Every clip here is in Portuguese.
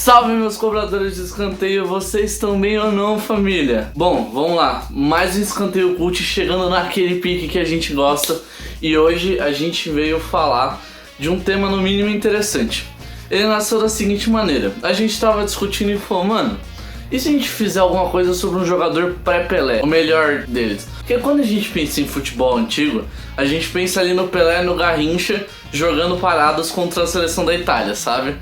Salve meus cobradores de escanteio, vocês estão bem ou não, família? Bom, vamos lá, mais um escanteio cult chegando naquele pique que a gente gosta. E hoje a gente veio falar de um tema no mínimo interessante. Ele nasceu da seguinte maneira: a gente tava discutindo e falou, mano, e se a gente fizer alguma coisa sobre um jogador pré-Pelé, o melhor deles? Porque quando a gente pensa em futebol antigo, a gente pensa ali no Pelé, no Garrincha, jogando paradas contra a seleção da Itália, sabe?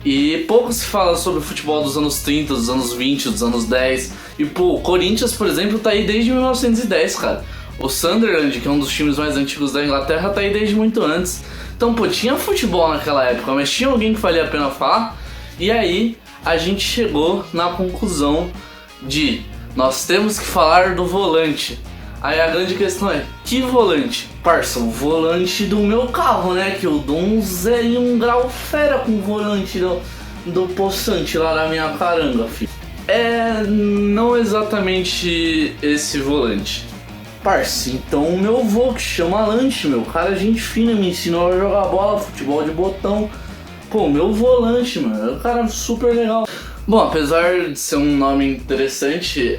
E pouco se fala sobre o futebol dos anos 30, dos anos 20, dos anos 10. E pô, o Corinthians, por exemplo, tá aí desde 1910, cara. O Sunderland, que é um dos times mais antigos da Inglaterra, tá aí desde muito antes. Então, pô, tinha futebol naquela época, mas tinha alguém que valia a pena falar. E aí, a gente chegou na conclusão de nós temos que falar do volante. Aí a grande questão é, que volante? Parça, o volante do meu carro, né? Que eu dou um 0,1 grau fera com o volante do poçante lá da minha caranga, filho. É, não exatamente esse volante. Parça, então o meu vô que chama Lanche, meu cara, gente fina, me ensinou a jogar bola, futebol de botão. Pô, meu volante, mano, é um cara super legal. Bom, apesar de ser um nome interessante,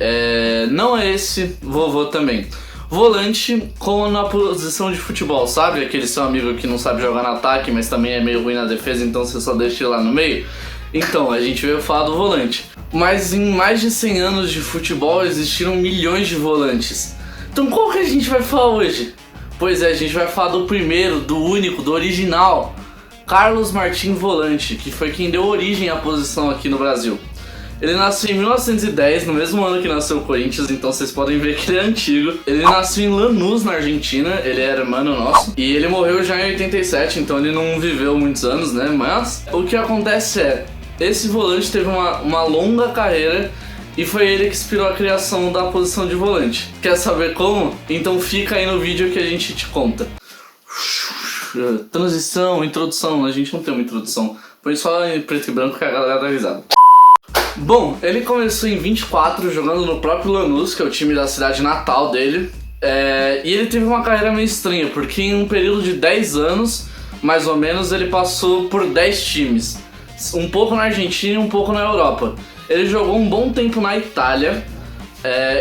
não é esse vovô também. Volante como na posição de futebol, sabe? Aquele seu amigo que não sabe jogar no ataque, mas também é meio ruim na defesa, então você só deixa ele lá no meio. Então, a gente veio falar do volante. Mas em mais de 100 anos de futebol existiram milhões de volantes. Então qual que a gente vai falar hoje? Pois é, a gente vai falar do primeiro, do único, do original, Carlos Martín Volante, que foi quem deu origem à posição aqui no Brasil. Ele nasceu em 1910, no mesmo ano que nasceu o Corinthians, então vocês podem ver que ele é antigo. Ele nasceu em Lanús, na Argentina, ele era irmão nosso. E ele morreu já em 87, então ele não viveu muitos anos, né? Mas o que acontece é, esse volante teve uma longa carreira e foi ele que inspirou a criação da posição de volante. Quer saber como? Então fica aí no vídeo que a gente te conta. Transição, introdução, a gente não tem uma introdução. Põe só em preto e branco que a galera dá risada. Bom, ele começou em 24 jogando no próprio Lanús, que é o time da cidade natal dele. E ele teve uma carreira meio estranha, porque em um período de 10 anos, mais ou menos, ele passou por 10 times. Um pouco na Argentina e um pouco na Europa. Ele jogou um bom tempo na Itália.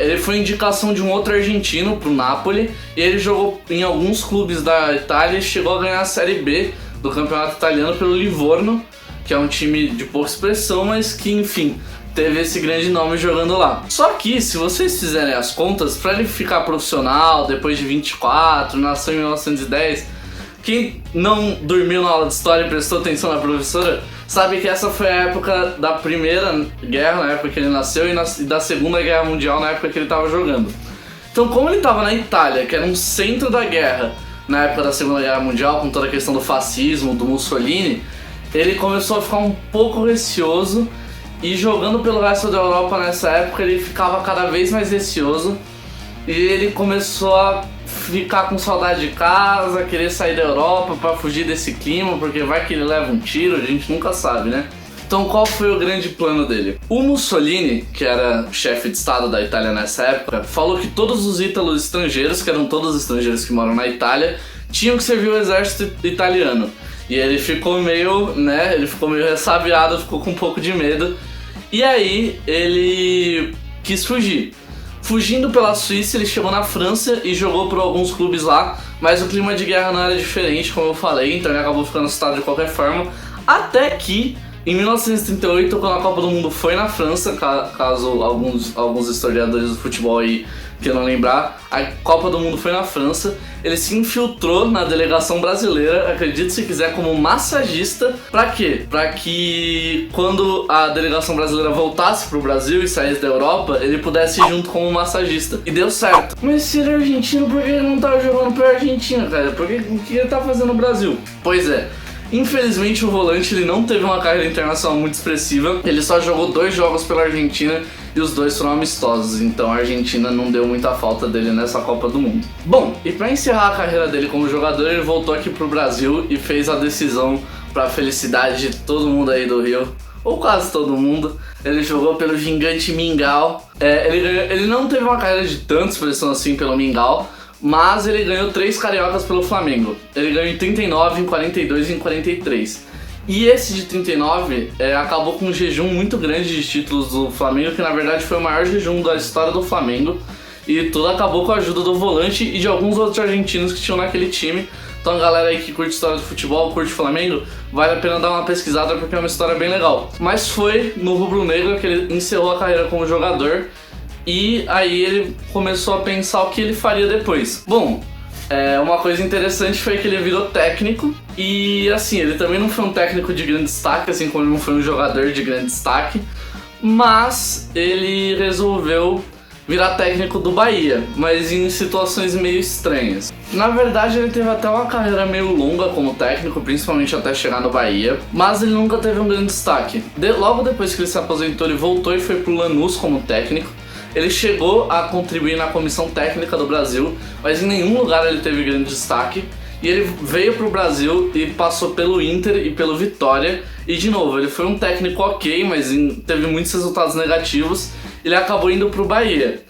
Ele foi indicação de um outro argentino pro Napoli. E ele jogou em alguns clubes da Itália e chegou a ganhar a Série B do campeonato italiano pelo Livorno, que é um time de pouca expressão, mas que, enfim, teve esse grande nome jogando lá. Só que, se vocês fizerem as contas, pra ele ficar profissional depois de 24, nasceu em 1910, quem não dormiu na aula de história e prestou atenção na professora, sabe que essa foi a época da Primeira Guerra, na época que ele nasceu, e da Segunda Guerra Mundial, na época que ele estava jogando. Então, como ele estava na Itália, que era um centro da guerra, na época da Segunda Guerra Mundial, com toda a questão do fascismo, do Mussolini, ele começou a ficar um pouco receoso, e jogando pelo resto da Europa nessa época, ele ficava cada vez mais receoso, e ele começou a ficar com saudade de casa, querer sair da Europa para fugir desse clima, porque vai que ele leva um tiro, a gente nunca sabe, né? Então qual foi o grande plano dele? O Mussolini, que era chefe de estado da Itália nessa época, falou que todos os ítalos estrangeiros, que eram todos os estrangeiros que moram na Itália, tinham que servir o exército italiano. E ele ficou meio, ressabiado, ficou com um pouco de medo. E aí ele quis fugir. Fugindo pela Suíça, ele chegou na França e jogou por alguns clubes lá, mas o clima de guerra não era diferente, como eu falei, então ele acabou ficando assustado de qualquer forma. Até que, em 1938, quando a Copa do Mundo foi na França, caso alguns historiadores do futebol aí queiram lembrar, a Copa do Mundo foi na França, ele se infiltrou na delegação brasileira, acredite se quiser, como massagista. Pra quê? Pra que quando a delegação brasileira voltasse pro Brasil e saísse da Europa, ele pudesse ir junto como massagista. E deu certo. Mas se ele é argentino, por que ele não tava jogando pra Argentina, cara? O que ele tá fazendo no Brasil? Pois é. Infelizmente o volante ele não teve uma carreira internacional muito expressiva, ele só jogou 2 jogos pela Argentina e os 2 foram amistosos, então a Argentina não deu muita falta dele nessa Copa do Mundo. Bom, e para encerrar a carreira dele como jogador, ele voltou aqui pro Brasil e fez a decisão para felicidade de todo mundo aí do Rio, ou quase todo mundo. Ele jogou pelo gigante Mingau. Ele não teve uma carreira de tanta expressão assim pelo Mingau, mas ele ganhou 3 cariocas pelo Flamengo. Ele ganhou em 39, em 42 e em 43. E esse de 39 acabou com um jejum muito grande de títulos do Flamengo, que na verdade foi o maior jejum da história do Flamengo. E tudo acabou com a ajuda do volante e de alguns outros argentinos que tinham naquele time. Então a galera aí que curte história do futebol, curte Flamengo, vale a pena dar uma pesquisada porque é uma história bem legal. Mas foi no rubro-negro que ele encerrou a carreira como jogador e aí ele começou a pensar o que ele faria depois. Bom, uma coisa interessante foi que ele virou técnico e assim, ele também não foi um técnico de grande destaque, assim como ele não foi um jogador de grande destaque, mas ele resolveu virar técnico do Bahia, mas em situações meio estranhas. Na verdade, ele teve até uma carreira meio longa como técnico, principalmente até chegar no Bahia, mas ele nunca teve um grande destaque. Logo depois que ele se aposentou, ele voltou e foi pro Lanús como técnico. Ele chegou a contribuir na comissão técnica do Brasil, mas em nenhum lugar ele teve grande destaque. E ele veio pro Brasil e passou pelo Inter e pelo Vitória. E de novo, ele foi um técnico ok, mas teve muitos resultados negativos. Ele acabou indo pro Bahia.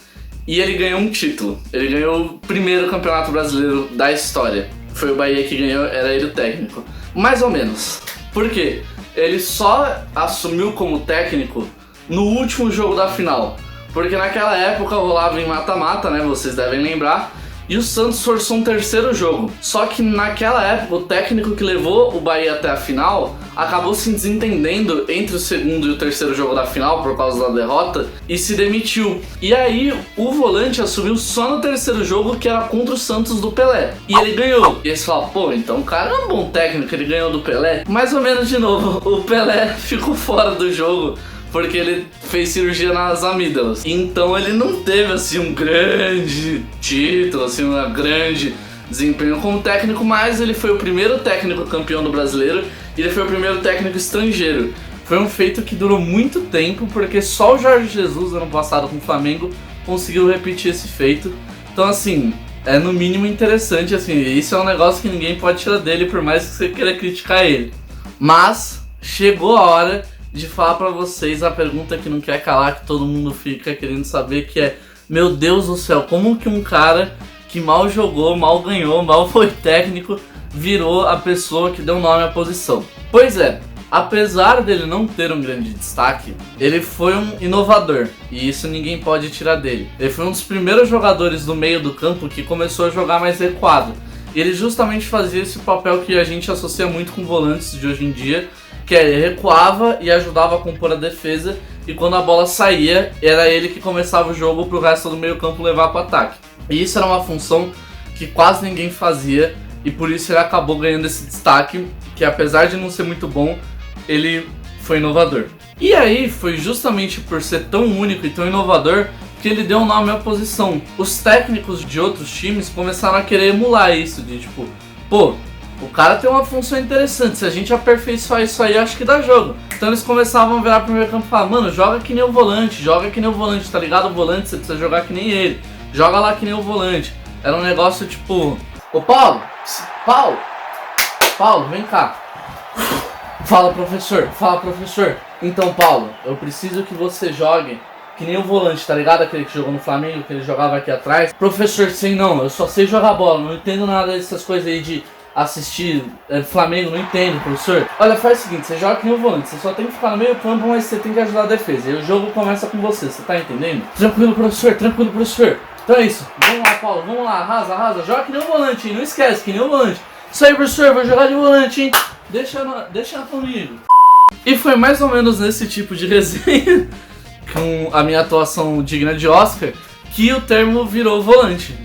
E ele ganhou um título. Ele ganhou o primeiro campeonato brasileiro da história. Foi o Bahia que ganhou, era ele o técnico. Mais ou menos. Por quê? Ele só assumiu como técnico no último jogo da final. Porque naquela época rolava em mata-mata, né? Vocês devem lembrar. E o Santos forçou um terceiro jogo. Só que naquela época, o técnico que levou o Bahia até a final acabou se desentendendo entre o segundo e o terceiro jogo da final por causa da derrota e se demitiu. E aí o volante assumiu só no terceiro jogo, que era contra o Santos do Pelé. E ele ganhou. E eles falaram, pô, então o cara é um bom técnico, ele ganhou do Pelé. Mais ou menos de novo, o Pelé ficou fora do jogo porque ele fez cirurgia nas amígdalas. Então ele não teve assim um grande título, assim, um grande desempenho como técnico, mas ele foi o primeiro técnico campeão do brasileiro e ele foi o primeiro técnico estrangeiro. Foi um feito que durou muito tempo, porque só o Jorge Jesus, ano passado com o Flamengo, conseguiu repetir esse feito. Então assim, é no mínimo interessante, assim, isso é um negócio que ninguém pode tirar dele, por mais que você queira criticar ele. Mas chegou a hora de falar pra vocês a pergunta que não quer calar, que todo mundo fica querendo saber, que é: meu Deus do céu, como que um cara que mal jogou, mal ganhou, mal foi técnico, virou a pessoa que deu nome à posição? Pois é, apesar dele não ter um grande destaque, ele foi um inovador, e isso ninguém pode tirar dele. Ele foi um dos primeiros jogadores do meio do campo que começou a jogar mais recuado. E ele justamente fazia esse papel que a gente associa muito com volantes de hoje em dia, que ele recuava e ajudava a compor a defesa, e quando a bola saía, era ele que começava o jogo pro resto do meio campo levar pro ataque. E isso era uma função que quase ninguém fazia, e por isso ele acabou ganhando esse destaque, que apesar de não ser muito bom, ele foi inovador. E aí foi justamente por ser tão único e tão inovador que ele deu um nome à posição. Os técnicos de outros times começaram a querer emular isso, de tipo, pô, o cara tem uma função interessante, se a gente aperfeiçoar isso aí, acho que dá jogo. Então eles começavam a virar pro meio campo e falar: mano, joga que nem o volante, tá ligado? O volante, você precisa jogar que nem ele, joga lá que nem o volante. Era um negócio tipo: ô Paulo, vem cá. Fala professor. Então Paulo, eu preciso que você jogue que nem o volante, tá ligado? Aquele que jogou no Flamengo, que ele jogava aqui atrás. Professor, sei não, eu só sei jogar bola, não entendo nada dessas coisas aí de assistir Flamengo, não entendo, professor. Olha, faz o seguinte, você joga que nem o volante, você só tem que ficar no meio campo, mas você tem que ajudar a defesa. E o jogo começa com você tá entendendo? Tranquilo, professor. Então é isso, vamos lá, Paulo, vamos lá, arrasa, joga que nem o volante, hein? Não esquece, que nem o volante. Isso aí, professor, vou jogar de volante, hein? Deixa comigo. E foi mais ou menos nesse tipo de resenha, com a minha atuação digna de Oscar, que o termo virou volante.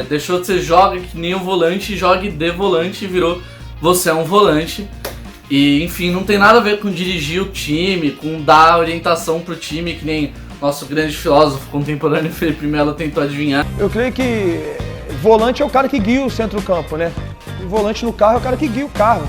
Deixou de ser joga que nem um volante, jogue de volante, e virou você é um volante. E enfim, não tem nada a ver com dirigir o time, com dar orientação pro time, que nem nosso grande filósofo contemporâneo Felipe Melo tentou adivinhar. Eu creio que volante é o cara que guia o centro-campo, né? E volante no carro é o cara que guia o carro.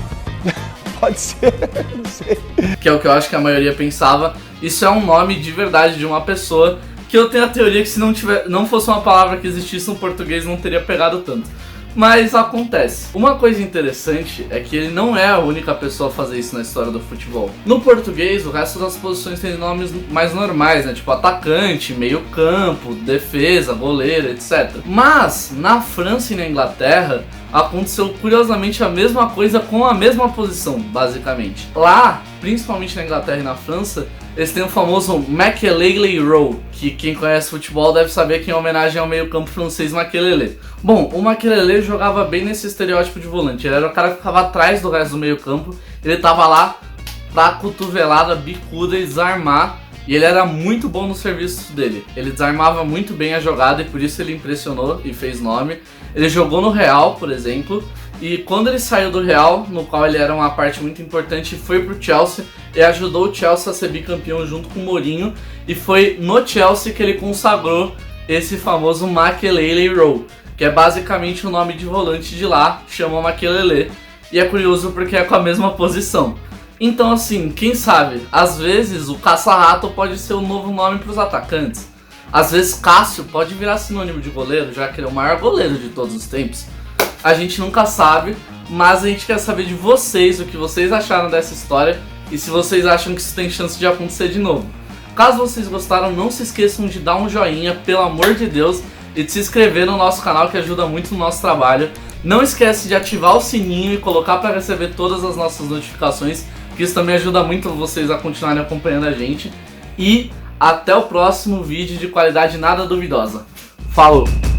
Pode ser, não sei. Que é o que eu acho que a maioria pensava. Isso é um nome de verdade de uma pessoa, que eu tenho a teoria que se não fosse uma palavra que existisse no português não teria pegado tanto. Mas acontece. Uma coisa interessante é que ele não é a única pessoa a fazer isso na história do futebol. No português, o resto das posições tem nomes mais normais, né? Tipo atacante, meio campo, defesa, goleiro, etc. Mas, na França e na Inglaterra, aconteceu curiosamente a mesma coisa com a mesma posição, basicamente. Lá, principalmente na Inglaterra e na França, eles têm o famoso Makelele Row, que quem conhece futebol deve saber que é em homenagem ao meio-campo francês Makelele. Bom, o Makelele jogava bem nesse estereótipo de volante, ele era o cara que ficava atrás do resto do meio-campo, ele tava lá pra cotovelada, bicuda e desarmar, e ele era muito bom no serviço dele. Ele desarmava muito bem a jogada e por isso ele impressionou e fez nome. Ele jogou no Real, por exemplo, e quando ele saiu do Real, no qual ele era uma parte muito importante, foi pro Chelsea e ajudou o Chelsea a ser bicampeão junto com o Mourinho, e foi no Chelsea que ele consagrou esse famoso Makelele Row, que é basicamente o nome de volante de lá, chama Makelele, e é curioso porque é com a mesma posição. Então assim, quem sabe, às vezes o caça-rato pode ser o novo nome para os atacantes. Às vezes Cássio pode virar sinônimo de goleiro, já que ele é o maior goleiro de todos os tempos. A gente nunca sabe, mas a gente quer saber de vocês o que vocês acharam dessa história e se vocês acham que isso tem chance de acontecer de novo. Caso vocês gostaram, não se esqueçam de dar um joinha, pelo amor de Deus, e de se inscrever no nosso canal, que ajuda muito no nosso trabalho. Não esquece de ativar o sininho e colocar para receber todas as nossas notificações, que isso também ajuda muito vocês a continuarem acompanhando a gente. E até o próximo vídeo de qualidade nada duvidosa. Falou!